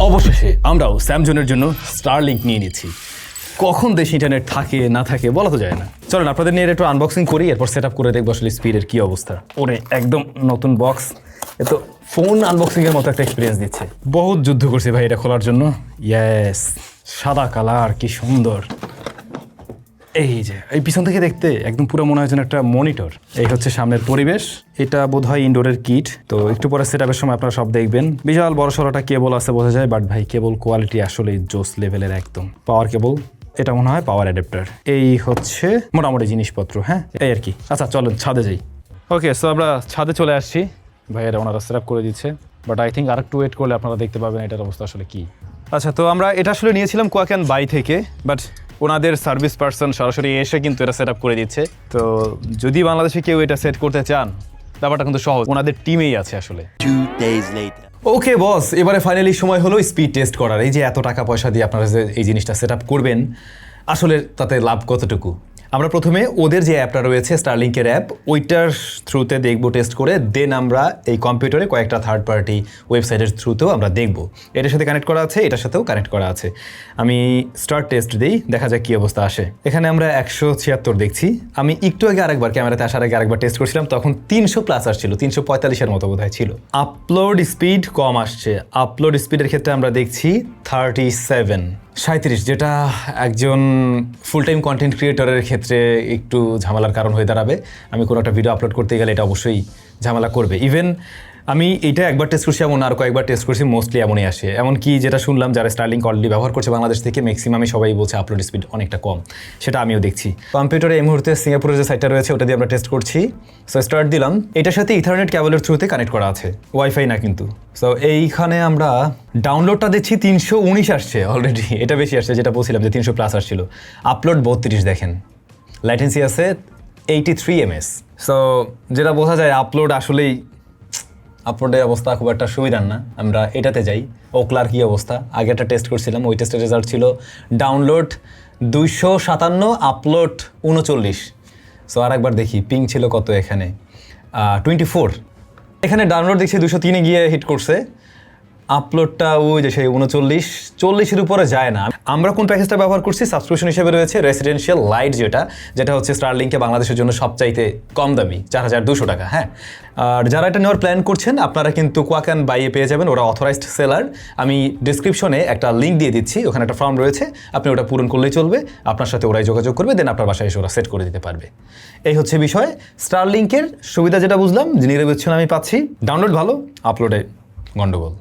অবশেষে আমরাও স্যামসংয়ের জন্য স্টারলিংক নিয়ে নিচ্ছি। কখন দেশ ইন্টারনেট থাকে না থাকে বলা তো যায় না। চলুন আপনাদের নিয়ে একটু আনবক্সিং করি, এরপর সেট আপ করে দেখবো আসলে স্পিডের কী অবস্থা। ওরে একদম নতুন বক্স, এ তো ফোন আনবক্সিংয়ের মতো একটা এক্সপিরিয়েন্স দিচ্ছে। বহুত যুদ্ধ করছি ভাই এটা খোলার জন্য। ইয়েস, সাদা কালার, কি সুন্দর। এই যে এই পিছন থেকে দেখতে একদম পুরো মনে হয় যেন একটা মনিটর। এই হচ্ছে সামনের পরিবেশ, এটা বোধহয় ইনডোরের কিট। তো একটু পরে সেট আপের সময় আপনারা সব দেখবেন। বিশাল বড় সড়োটা কেবল আছে বোঝা যায়, বাট ভাই কেবল কোয়ালিটি আসলে জোস লেভেলের একদম। পাওয়ার কেবল, এটা মনে হয় পাওয়ার অ্যাডাপ্টার। এই হচ্ছে মোটামুটি জিনিসপত্র, হ্যাঁ এই আর কি। আচ্ছা চলো ছাদে যাই। ওকে, সো আমরা ছাদে চলে আসছি। ভাইয়েরা ওনারা সেট আপ করে দিচ্ছে, বাট আই থিঙ্ক আরেকটু ওয়েট করলে আপনারা দেখতে পাবেন এটার অবস্থা আসলে কি। আচ্ছা, তো আমরা এটা আসলে নিয়েছিলাম কোয়াকেন বাই থেকে, বাট ওনাদের সার্ভিস পার্সন সরাসরি এসে কিন্তু এটা সেট আপ করে দিচ্ছে। তো যদি বাংলাদেশে কেউ এটা সেট করতে চান, ব্যাপারটা কিন্তু সহজ, ওনাদের টিমেই আছে আসলে। 2 days later. ওকে বস, এবারে ফাইনালি সময় হলো স্পিড টেস্ট করার। এই যে এত টাকা পয়সা দিয়ে আপনারা যে এই জিনিসটা সেট আপ করবেন, আসলে তাতে লাভ কতটুকু। আমরা প্রথমে ওদের যে অ্যাপটা রয়েছে স্টারলিংকের অ্যাপ, ওইটার থ্রুতে দেখবো টেস্ট করে, দেন আমরা এই কম্পিউটারে কয়েকটা থার্ড পার্টি ওয়েবসাইটের থ্রুতেও আমরা দেখবো। এটার সাথে কানেক্ট করা আছে, এটার সাথেও কানেক্ট করা আছে। আমি স্টার্ট টেস্ট দিই, দেখা যাক কী অবস্থা আসে। এখানে আমরা 176 দেখছি। আমি একটু আগে আরেকবার ক্যামেরাতে আসার আগে আরেকবার টেস্ট করছিলাম, তখন 300 প্লাস আসছিল, 345-এর মতো বোধহয় ছিল। আপলোড স্পিড কম আসছে। আপলোড স্পিডের ক্ষেত্রে আমরা দেখছি 37, যেটা একজন ফুল টাইম কন্টেন্ট ক্রিয়েটরের ক্ষেত্রে একটু ঝামেলার কারণ হয়ে দাঁড়াবে। আমি কোনো একটা ভিডিও আপলোড করতে গেলে এটা অবশ্যই ঝামেলা করবে। ইভেন আমি এইটা একবার টেস্ট করছি, এমন আর কয়েকবার টেস্ট করছি, মোস্টলি এমনই আসে। এমনকি যেটা শুনলাম যারা স্টারলিংক অলরেডি ব্যবহার করছে বাংলাদেশ থেকে, ম্যাক্সিমামই সবাই বলছে আপলোড স্পিড অনেকটা কম। সেটা আমিও দেখছি। কম্পিউটারে এই মুহূর্তে সিঙ্গাপুরের যে সাইটটা রয়েছে ওটা দিয়ে আমরা টেস্ট করছি। সো স্টার্ট দিলাম। এটার সাথে ইথারনেট কেবলের থ্রুতে কানেক্ট করা আছে, ওয়াইফাই না কিন্তু। সো এইখানে আমরা ডাউনলোডটা দেখছি 319 আসছে অলরেডি, এটা বেশি আসছে, যেটা বলছিলাম যে 300 প্লাস আসছিল। আপলোড 32 দেখেন, ল্যাটেন্সি আছে 83 ms। সো যেটা বোঝা যায় আপলোড আসলেই, আপলোডের অবস্থা খুব একটা সুবিধার না। আমরা এটাতে যাই, ওকলার কী অবস্থা। আগে একটা টেস্ট করছিলাম, ওই টেস্টের রেজাল্ট ছিল ডাউনলোড 257, আপলোড 39। সো আর একবার দেখি পিং ছিল কত এখানে, 24। এখানে ডাউনলোড দেখছি 203-এ গিয়ে হিট করছে, আপলোডটা ওই যে সেই 39-40-এর উপরে যায় না। আমরা কোন প্যাকেজটা ব্যবহার করছি, সাবস্ক্রিপশন হিসেবে রয়েছে রেসিডেন্সিয়াল লাইট, যেটা হচ্ছে স্টারলিংকে বাংলাদেশের জন্য সবচাইতে কম দামি, 4200 টাকা। হ্যাঁ, আর যারা এটা নেওয়ার প্ল্যান করছেন আপনারা কিন্তু কোয়াকেন বাইয়ে পেয়ে যাবেন, ওরা অথরাইজড সেলার। আমি ডিসক্রিপশনে একটা লিঙ্ক দিয়ে দিচ্ছি, ওখানে একটা ফর্ম রয়েছে, আপনি ওটা পূরণ করলেই চলবে। আপনার সাথে ওরাই যোগাযোগ করবে, দেন আপনার বাসায় এসে ওরা সেট করে দিতে পারবে। এই হচ্ছে বিষয়। স্টারলিংকের সুবিধা যেটা বুঝলাম, যে নিরবচ্ছিন্ন আমি পাচ্ছি, ডাউনলোড ভালো, আপলোডে গন্ডগোল।